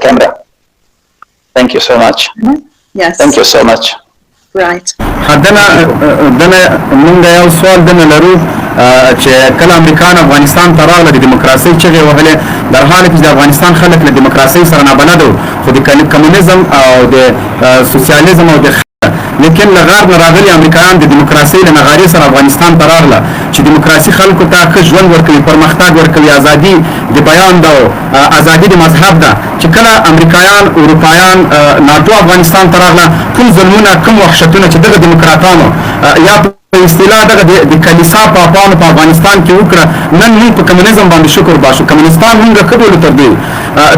camera. Thank you so much. Yes. Thank you so much. Right. دنه موږ یو سوال دنه لرو چې کله امریکا نه افغانستان ته راغله د دیموکراسۍ چغې وهلې در حال کې د افغانستان خلک له دیموکراسۍ سره نابلد وو خو د کمونیزم او د سوسیالیزم او د لیکن لغار نه راغلي امریکایان د دیموکراسۍ له نغارې سره افغانستان ته راغله چې دیموکراسي خلکو ته ښه ژوند ورکوي پرمختګ ورکوي ازادي د بیان ده ازادي د مذهب ده چې کله امریکایان اروپایان ناټو افغانستان ته راغله کوم ظلمونه کوم وحشتونه چې دغه دیموکراتانو یا په اصطلاح دغه د کلیسا پاپانو په افغانستان کې وکړه نن موږ په کمونیزم باندې شکر باسو کمونستان موږ کډول تر دی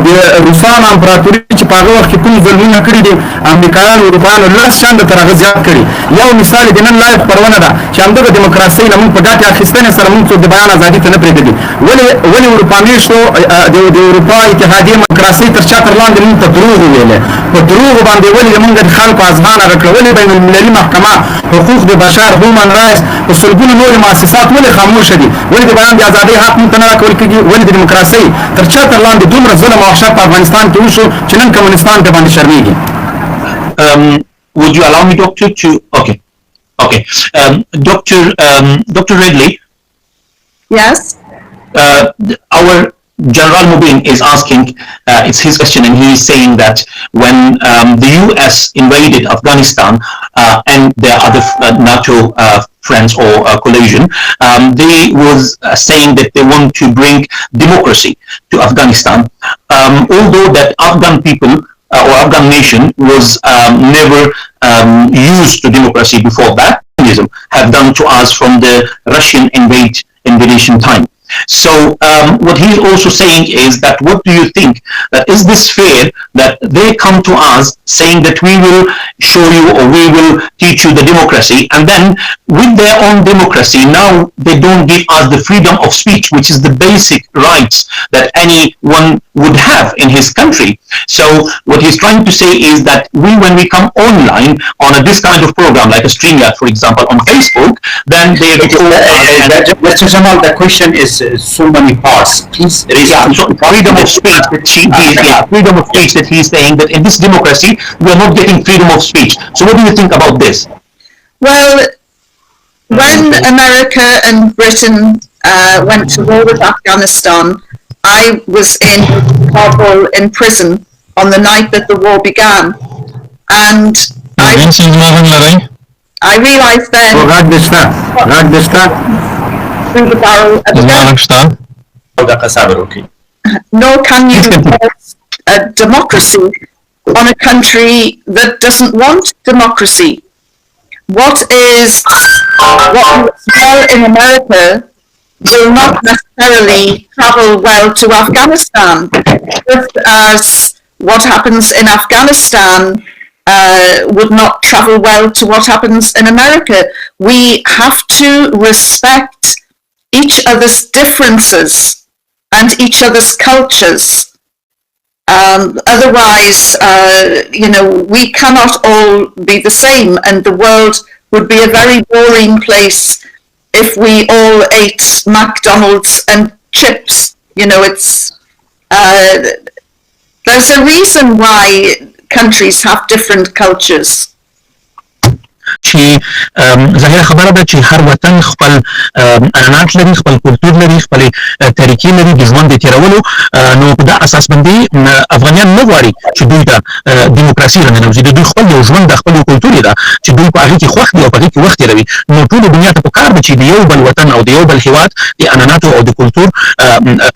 د روسانو امپراتوري چې په هغه وخت کې کوم ظلمونه کړي دي امریکایانو اروپایانو لږ شان تر هغه زیات کړي یو مثال د نن لایف پرونه ده چې همدغه دیموکراسي نه موږ په ګټه اخیستنې سره موږ څو د بیان ازادي ته نه پرېږدي ولې اروپایانو د اروپا اتحادیه دیموکراسي تر چتر لاندې موږ ته دروغ ویل په دروغ باندې ولې موږ د خلکو اذهان راکړل بین المللي محکمه حقوق د بشر هومن رائټس په سلګونو نور مؤسسات ولې خاموش دي ولې د بیان د ازادۍ حق موږ ته نه راکول کېږي ولې د دیموکراسي تر چتر لاندې دومره ظلم او وحشت په افغانستان کې وشو چې نن کمونستان ته باندې شرمېږي would you allow me, Doctor, to... Okay. Dr. Redley? Yes? Our General Mobeen is asking, it's his question, and he is saying that when the US invaded Afghanistan and their other NATO friends or coalition, they was saying that they want to bring democracy to Afghanistan. Although that Afghan people or Afghan nation was never used to democracy before that, have done to us from the Russian invasion time. So what he's also saying is that what do you think, that is this fair that they come to us saying that we will show you or we will teach you the democracy, and then with their own democracy now they don't give us the freedom of speech, which is the basic rights that anyone would have in his country. So what he's trying to say is that when we come online on this kind of program like a StreamYard, for example, on Facebook, then they Mr. Jamal, the question is so many parts. Please, so freedom of speech that freedom of speech that he's saying that in this democracy we are not getting freedom of speech. So what do you think about this? Well, when America and Britain went to war with Afghanistan, I was in Kabul in prison on the night that the war began, and I realized then through the barrel of a gun, nor can you impose a democracy on a country that doesn't want democracy. What works well in America will not necessarily travel well to Afghanistan, just as what happens in Afghanistan would not travel well to what happens in America. We have to respect each other's differences and each other's cultures. Otherwise, we cannot all be the same, and the world would be a very boring place if we all ate McDonald's and chips. There's a reason why countries have different cultures. چې ظاهره خبره ده چې هر وطن خپل عنعنات لري، خپل کلتور لري، خپل طریقې لري د ژوند د تېرولو. نو په دا اساس باندې افغانیان نه غواړي چې دوی ته دیموکراسي راننوځي. د دوی خپل یو ژوند د خپل کلتور ده چې دوی په هغې کې خوښ دي او په هغې کې وخت تېروي. نو ټولو دنیا ته پکار ده چې د یو بل وطن او د یو بل هېواد د عنعناتو او د کلتور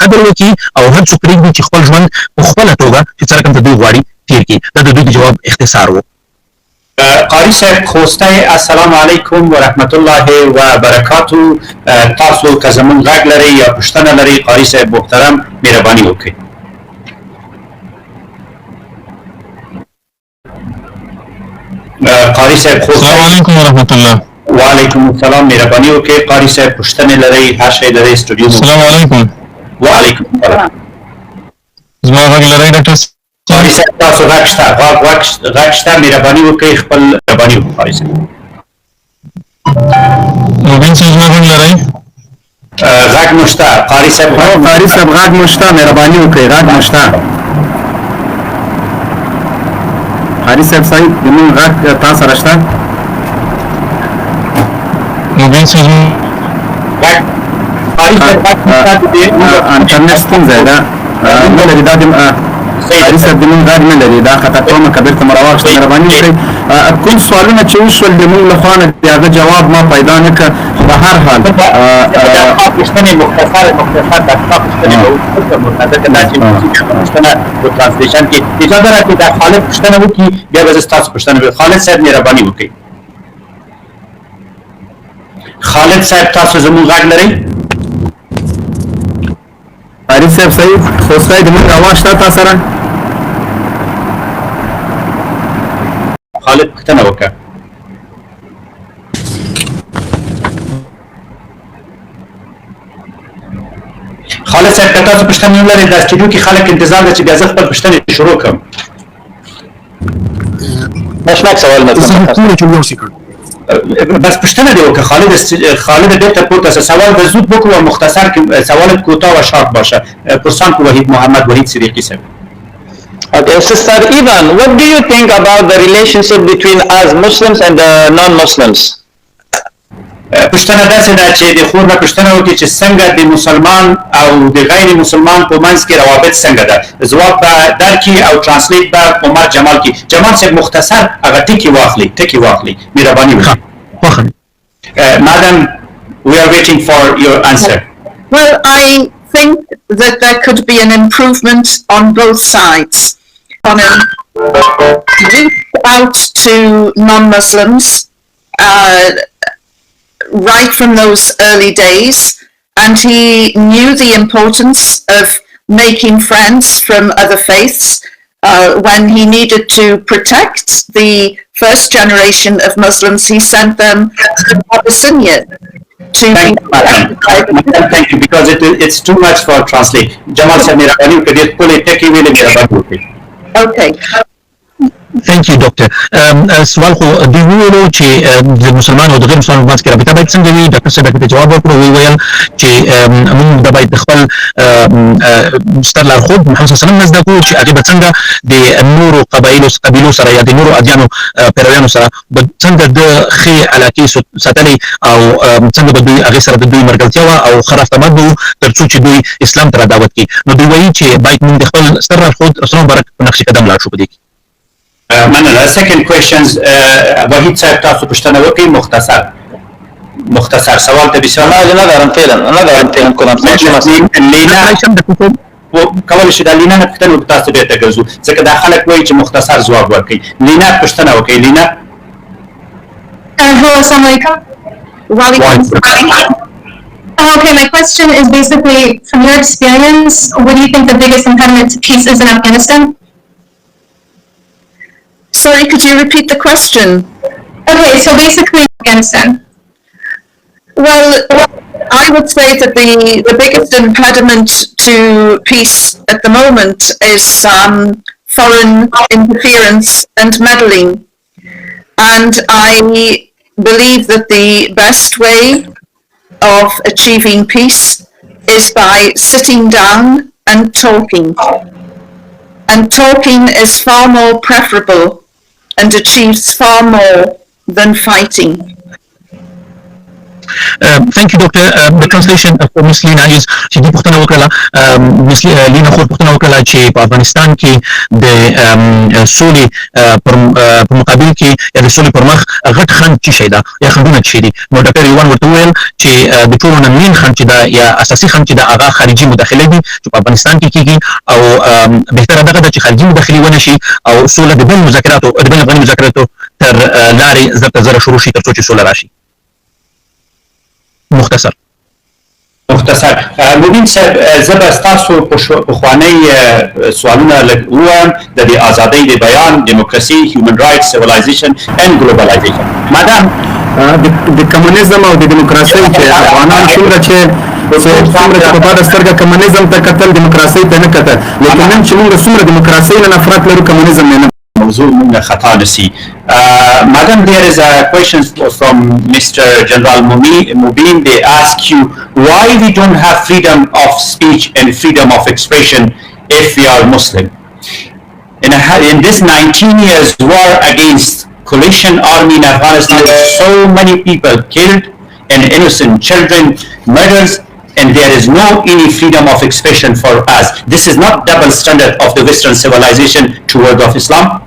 قدر وکړي او هر څوک پرېږدي چې خپل ژوند په خپله توګه چې څه رقم ته دوی غواړي تېر کړي. دا د دوی د جواب اختصار و. قاری صاحب خوسته السلام علیکم و رحمت الله و برکاتو. تاسو که زمون غږ لرئ یا پوښتنه لرئ قاری صاحب محترم مهرباني وکړئ. قاری صاحب خوسته السلام علیکم و رحمت الله. وعلیکم السلام مهرباني وکړئ قاری صاحب پوښتنه لرئ هر شی لرئ سټوډیو. السلام علیکم. وعلیکم السلام. زما غږ لرئ ډاکټر قاری صاحب تاسو غږ شته مهرباني وکړئ خپل مهرباني وکړئ قاری صاحب. مبین صاحب زما غږ لرئ؟ غږ مو شته قاری صاحب غږ مو شته مهرباني وکړئ غږ مو شته. حارث صاحب زموږ غږ تا سره شته؟ مبین صاحب انټرنیټ ستونزه ده نه لري دا حارث صاحب زموږ غږ نه لري دا خطا کومه که بیرته مراواخیسته مهرباني وکړئ کوم سوالونه چې وشول د موږ له خوا نه د هغه جواب ما پیدا نه کړ خو په هر حال پوښتنې مختصر د پوښتنې به ځکه دا چې پوښتنه په ترانسلیشن کې اجازه راکړئ دا خالد پوښتنه وکړي بیا به زه ستاسو پوښتنه وکړم خالد صاحب مهرباني وکړئ خالد صاحب تاسو زموږ غږ لرئ حارث صاحب صحیح خوستی د موږ اواز شته تا سره خالد پوښتنه وکړه خالد صاحب که تاسو پوښتنه نه لرئ دا سټوډیو کې خلک انتظار ده چې بیا زه خپل پوښتنې شروع کړم مشمک سوال بس پوښتنه دې وکړه خالد بیرته پورته شه سوال به زود وکړو او مختصر سوالت کوتاه و شارپ باشه پرسان کو وحید محمد وحید صدیقی صاحب Okay, Sister Ivan, what do you think about the relationship between us Muslims and the non-Muslims? پوښتنه داسې ده چې د خور نه پوښتنه وکړي چې څنګه د مسلمان او د غیر مسلمان په منځ کې روابط څنګه ده ځواب به درکړي او ترانسلیټ به عمر جمال کړي جمال صاحب مختصر هغه ټکي واخلي مهرباني وکړئ Madam, we are waiting for your answer. Well, I think that there could be an improvement on both sides. On reach out to non-Muslims right from those early days, and he knew the importance of making friends from other faiths when he needed to protect the first generation of Muslims. He sent them to Abyssinia. Thank you, because it's too much for translate. Jamal Sahib, Okay. Thank you, Doctor. سوال خو دوی وویلو چې د مسلمان او د غیر مسلمان په منځ کې رابطه باید څنګه وي ډاکټر صاحب ته جواب ورکړو وویل چې موږ به باید خپل ستر لارښود محمد صلی الله علیه وسلم نه زده کړو چې هغې به څنګه د نورو قبیلو سره یا د نورو ادیانو پیرویانو سره به څنګه د ښې علاقې ساتلې او څنګه به دوی هغې سره د دوی ملګرتیا وه او ښه رفتمات به وو تر څو چې دوی اسلام ته را دعوت کړي نو دوی وایي چې باید موږ د خپل ستر لارښود رسول مبارک په نقش قدم لاړ شو په دې کې مننه second questions وحید صاحب تاسو پوښتنه وکړئ مختصر سوال ته بسیار نه دارم فعلا کنم لینا کولی شي دا لینا نه پوښتنه وکړو تاسو بیرته ګرځو ځکه دا خلک وایي چې مختصر ځواب ورکړئ لینا پوښتنه وکړئ لینا Hello, assalamu alaikum. Okay, my question is basically, from your experience, what do you think the biggest impediment to peace is in Afghanistan? Sorry, could you repeat the question? Okay, so basically Afghanistan. Well, I would say that the biggest impediment to peace at the moment is foreign interference and meddling. And I believe that the best way of achieving peace is by sitting down and talking. And talking is far more preferable and achieves far more than fighting. Thank you, Doctor. The translation for Miss Lina is چې دې پوښتنه وکړله Miss Lina خور پوښتنه وکړله چې په افغانستان کې د سولې په مقابل کې یا د سولې پر مخ غټ خنډ څه شی ده یا خنډونه څه شي دي نو ډاکټر ایوان ورته وویل چې د ټولو نه مین خنډ چې ده یا اساسي خنډ چې ده هغه خارجي مداخلې دي چې په افغانستان کې کېږي او بهتره دغه ده چې خارجي مداخلې ونه شي او سوله د بین افغاني مذاکراتو تر لارې زر تر زره شروع شي تر څو چې سوله راشي مختصر مبین صاحب زه به ستاسو پخوانۍ سوالونه لږ ووایم د دې ازادۍ د بیان دیموکراسي هیومن رایټس سیویلایزیشن اینډ ګلوبلایزیشن مادام د کمونیزم او د دیموکراسۍ چې افغانان څومره چې په بده سترګه کمونیزم ته کتل دیموکراسۍ ته نه کتل لیکن نن چې موږ څومره دیموکراسۍ نه نفرت لرو کمونیزم نه موضوع مونږ خطا نسی Madam, there is a question from Mr. General Mobeen. They ask you why we don't have freedom of speech and freedom of expression if we are Muslim. in this 19 years war against coalition army in Afghanistan, so many people killed and innocent children murders, and there is no any freedom of expression for us. This is not double standard of the Western civilization toward of Islam.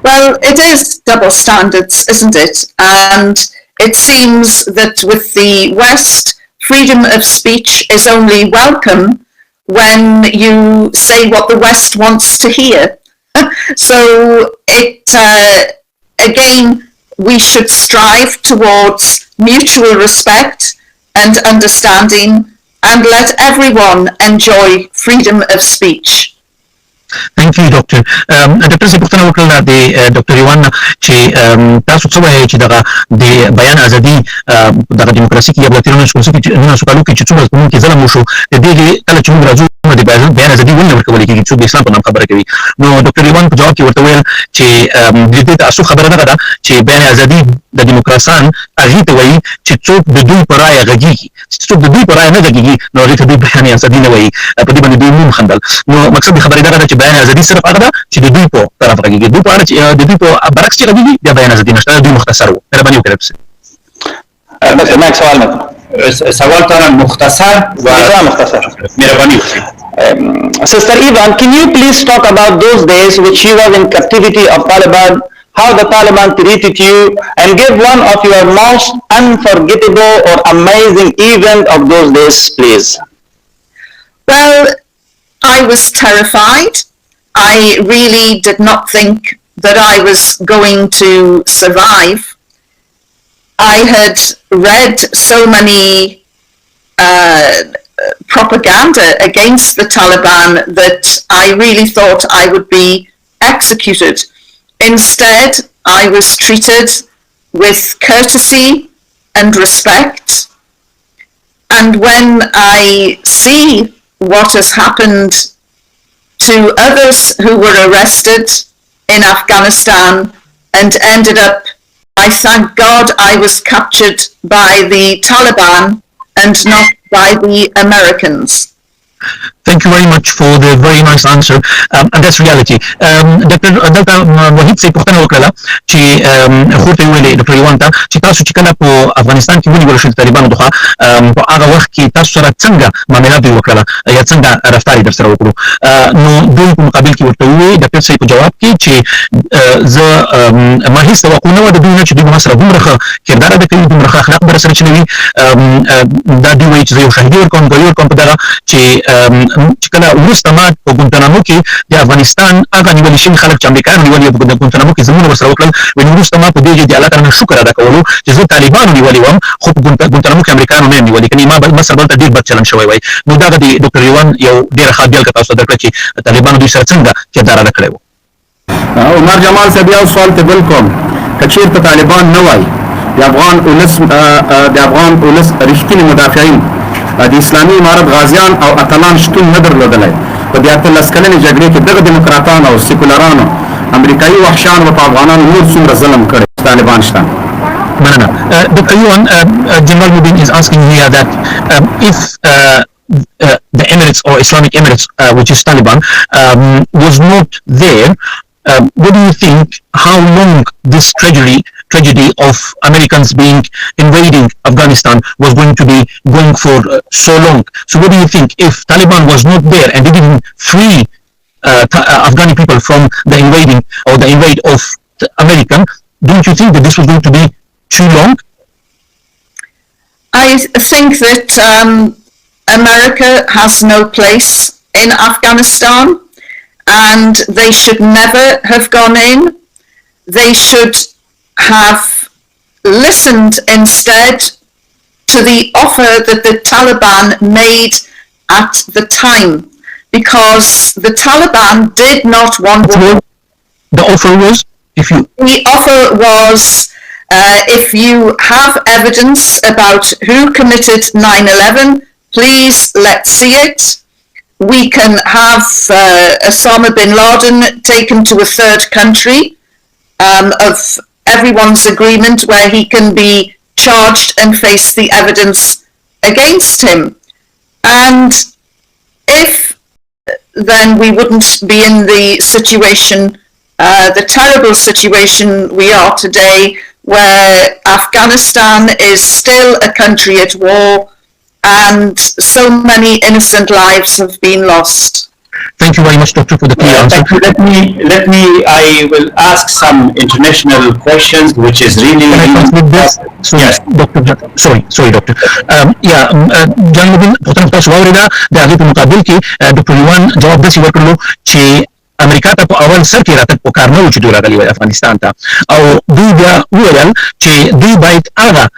Well, it is double standards, isn't it? And it seems that with the West, freedom of speech is only welcome when you say what the West wants to hear. So again, we should strive towards mutual respect and understanding and let everyone enjoy freedom of speech. Thank you, Doctor. Doctor سے پوښتنه وکړه د ډاکټر ایوان چې تاسو څه وایي چې دغه د بیان ازادي دغه دیموکراسي کې یا بل تیرونه شو چې کالو کې چې څومره کوم کې ظلم وشو د دې کله چې موږ راځو د بیان ازادي ولې ورکول کېږي چې د اسلام په نام خبره کوي نو ډاکټر ایوان په جواب کې ورته ویل چې د دې تاسو خبره نه ده چې بیان ازادي د دیموکراسان هغه ته وایي چې څوک د دوی پر رائے غږیږي چې څوک د دوی پر رائے نه غږیږي نو هغه ته دوی بیان ازادي نه وایي په دې باندې دوی نوم خندل نو مقصد خبره دا ده چې بیان ازادي صرف هغه ده چې د دوی په طرف غږیږي دوی په اړه چې د دوی په برعکس چې غږیږي د بیان ازادي نشته دوی مختصر وو مهرباني وکړئ بس ما سوال مت سوال ترى مختصر مختصر مهرباني Sister Ivan, can you please talk about those days which you were in captivity of Taliban, how the Taliban treated you, and give one of your most unforgettable or amazing event of those days, please? Well, I was terrified. I really did not think that I was going to survive. I had read so many propaganda against the Taliban that I really thought I would be executed. Instead, I was treated with courtesy and respect. And when I see what has happened to others who were arrested in Afghanistan and ended up, I thank God I was captured by the Taliban and not by the Americans. Thank you very much for the very nice answer, and that's reality. دلته وحید صاحب پوښتنه وکړه چې خو ته ویلې ډاکټر ایوان ته چې تاسو چې کله په افغانستان کې ونیول شو د طالبانو لخوا په هغه وخت کې تاسو سره څنګه معاملات دوی وکړله یا څنګه رفتار یې درسره وکړو نو دوی په مقابل کې ورته وویل ډاکټر صاحب په جواب کې چې زه ما هېڅ توقع نه وه د دوی نه چې دوی به ما سره دومره ښه کردار ادا کوي دومره ښه اخلاق به راسره چلوي دا دوی وایي چې زه یو شاهدي ورکوم ګواهي ورکوم په دغه چې کله وروسته ما په ګونتنامو کې د افغانستان هغه نیولي شوي خلک چې امریکایانو نیولي په ګونتنامو کې زمونږ ورسره وکړل وایي وروسته ما په دې کې د الله تعالی نه شکر ادا کولو چې زه طالبانو نیولي وم خو په ګونتنامو کې امریکایانو نه یم نیولي کنې ما سره دلته ډېر بد چلند شوی وای نو دغه د ډاکټر ایوان یو ډېره ښه بیلګه تاسو ته درکړه چې طالبانو دوی سره څنګه کردار ادا کړی و عمر جمال صاحب یو سوال ته بل کوم که چېرته طالبان نه وای د افغان ولس رښتیني مدافعین د اسلامي امارت غازیان او اتلان شتون نه درلودلی په دې 18 کلنې جګړې کې دغه دیموکراتان او سیکولرانو امریکایي وحشیانو په افغانانو نور څومره ظلم کړی طالبان شته No. Dr. Yuan, General Mobeen is asking here that if the Emirates or Islamic Emirates, which is Taliban, was not there, what do you think, how long this tragedy of Americans invading Afghanistan was going to be going for so long? So what do you think, if Taliban was not there and they didn't free Afghani people from the invading or the invade of American, don't you think that this was going to be too long? I think that America has no place in Afghanistan and they should never have gone in. They should have listened instead to the offer that the Taliban made at the time, because the Taliban did not want war. The offer was, The offer was, if you have evidence about who committed 9/11, please let's see it. We can have Osama bin Laden taken to a third country of everyone's agreement where he can be charged and face the evidence against him. And if then we wouldn't be in the situation, the terrible situation we are today, where Afghanistan is still a country at war and so many innocent lives have been lost. Thank you very much, Doctor, for the clear answer. I will ask some international questions, which is really... Can I translate this? So, yes, Doctor, sorry, Doctor. جنرال مبین پوښتنه تاسو واورېده د هغې په مقابل کې ډاکټر یوان جواب داسې ورکړلو چې امریکا ته په اول سر کې راتګ پکار نه و چې دوی راغلي وای افغانستان ته او دوی بیا وویل چې دوی باید هغه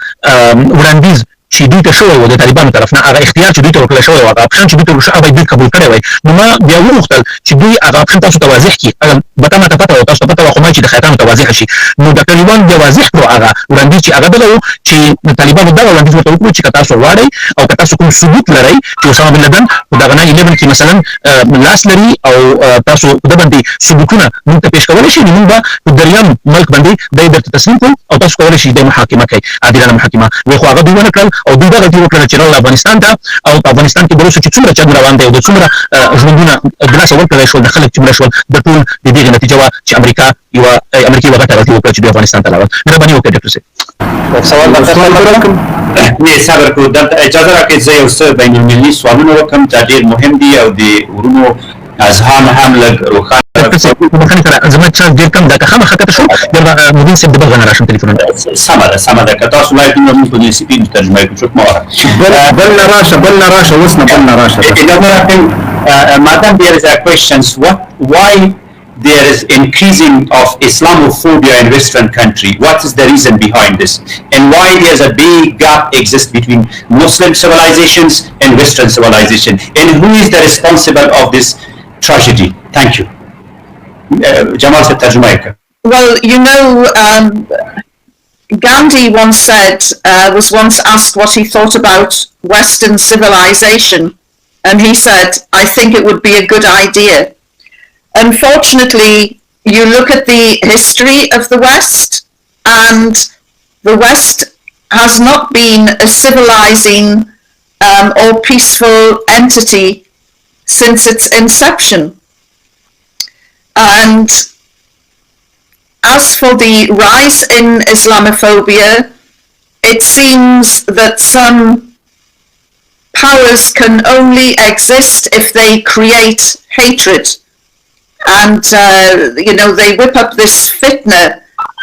وړاندیز چې دوی ته شوی و د طالبانو طرف نه هغه اختیار چې دوی ته ورکړی شوی و هغه اپشن چې دوی ته ورشوی باید دوی قبول کړی وای نو ما بیا وغوښتل چې دوی هغه اپشن تاسو ته واضح کړي البته ماته پته وه تاسو ته پته وه خو ما چې د خیاطانو ته واضح شي نو ډاکټر یوان بیا واضح کړو هغه وړاندیز چې هغه دغه و چې طالبانو دغه وړاندیز ورته وکړو چې که تاسو غواړئ او که تاسو کوم ثبوت لرئ چې اسامه بن لدن په دغه 9/11 کې مثلا لاس لري او تاسو په ده باندې ثبوتونه موږ ته پیش کولی شئ نو موږ به په دریم ملک باندې دی درته تسلیم کړو او تاسو کولی شئ دی محاکمه کوئ عادلانه محاکمه وایي خو هغه دوی ونه کړل او دوی دا غلطي وکړله چې راغله افغانستان ته او په افغانستان کې د روسو چې څومره چل روان دی او د څومره ژوندونه د لاسه ورکړلی شول د خلک چې مړه شول د ټول د دغې نتیجه وه چې امریکا یوه غټه غلطي وکړه چې دوی افغانستان ته لاړل مهرباني وکړئ ډاکټر صاحب نه صبر کړو دلته اجازه راکړئ زه یو څه بین المللي سوالونه وکړم دا ډېر مهم دي او د ورونو اذهان هم لږ روښانه بخښنې سره زما چانس ډېر کم ده که خامخا کښته شم بیا به مبین صاحب د بل غږ نه راشم تلیفونونه سمه ده که تاسو وایئ دومره موږ په دې سپین ترجمه یې کړو چوک مه وهه بل نه راشه اوس نه بل نه راشه اجازه راکړئ madam there is a question why there is increasing of Islamophobia in Western country. What is the reason behind this? And why there's a big gap exists between Muslim civilizations and Western civilization? And who is the responsible of this tragedy? Thank you. Jamal se tarjuma hai. Well, you know, Gandhi once said, was once asked what he thought about Western civilization. And he said, I think it would be a good idea. Unfortunately, you look at the history of the West, and the West has not been a civilizing or peaceful entity since its inception. And as for the rise in Islamophobia, it seems that some powers can only exist if they create hatred. And, you know, they whip up this fitna.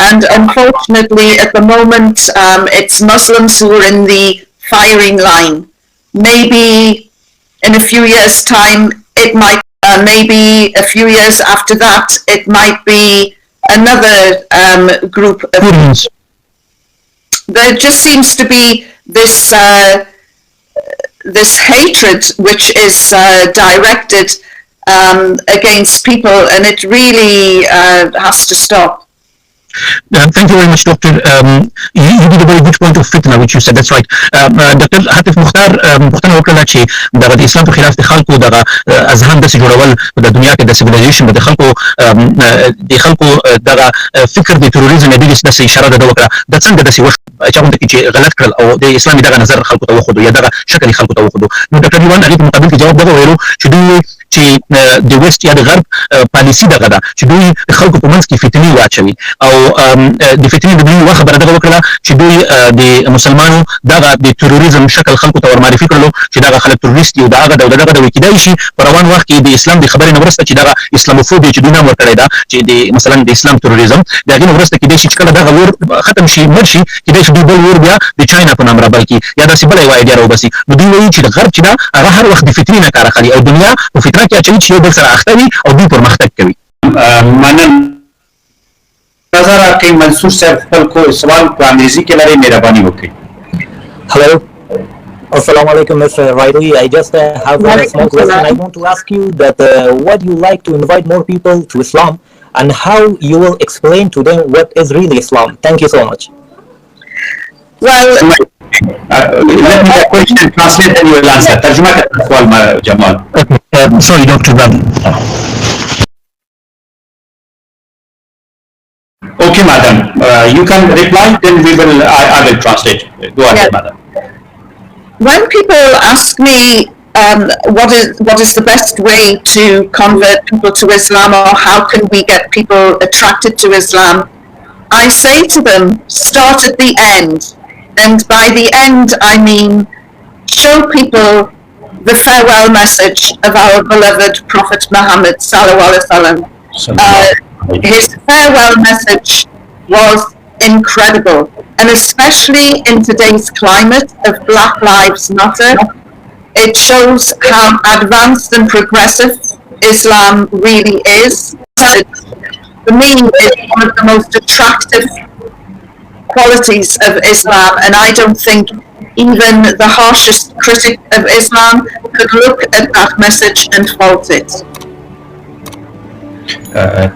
And unfortunately, at the moment, it's Muslims who are in the firing line. Maybe in a few years' time, it might, maybe a few years after that, it might be another group of... There just seems to be this, this hatred which is directed against people, and it really has to stop. Thank you very much, Doctor. You did a very good point of fitna, which you said. That's right. Dr. حاتف مختار پوښتنه وکړله چې دغه د اسلام په خلاف د خلکو دغه اذهان داسې جوړول په د دنیا کې د سیویلایزیشن د خلکو دغه فکر د تروریزم داسې اشاره ده وکړه دا څنګه داسې وشو چا غونډه کې چې غلط کړل او د اسلامي دغه نظر خلکو ته وښودو یا دغه شکل یې خلکو ته وښودو نو ډاکټر یوان هغې په مقابل کې جواب دغه ویلو چې دوی چې د ویسټ یا د غرب پالیسي دغه ده چې دوی د خلکو په منځ کې فتنې واچوي او د فتنې د دوی یوه خبره دغه وکړله چې دوی د مسلمانو دغه د تروریزم شکل خلکو ته ورمعرفي کړلو چې دغه خلک تروریست دي او د هغه د دغه د کیدای شي په روان وخت کې د اسلام د خبرې نه وروسته چې دغه اسلاموفوبیا چې دوی نام ورکړی ده چې د مثلا د اسلام تروریزم د هغې نه وروسته کیدای شي چې کله دغه اور ختم شي مړ شي کیدای شي دوی بل اور بیا د چاینا په نام رابل کړي یا داسې بله یوه ایډیا راوباسي نو دوی وایي چې د غرب چې ده هغه هر وخت د فتنې نه کار اخلي او دنیا په فتنه کې اچوي چې یو بل سره اخته وي او دوی پرمختګ کوي نظر راکړئ منصور صاحب خپل سوال په انګریزي کې لرئ مهرباني وکړئ Hello. Assalamu alaikum, Mr. Raidui. I just have a small question. I want to ask you that would you like to invite more people to Islam and how you will explain to them what is really Islam? Thank you so much. Well, let me the question translate and you will answer. ترجمة السؤال جمال. Sorry, Dr. Okay, madam. You can reply, then I will translate. Go ahead, madam. When people ask me what is the best way to convert people to Islam, or how can we get people attracted to Islam? I say to them, start at the end. And by the end, I mean, show people the farewell message of our beloved Prophet Muhammad sallallahu alaihi wasallam. His farewell message was incredible, and especially in today's climate of Black Lives Matter, it shows how advanced and progressive Islam really is. For me, it's one of the most attractive qualities of Islam, and I don't think even the harshest critic of Islam could look at that message and fault it.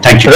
Thank you.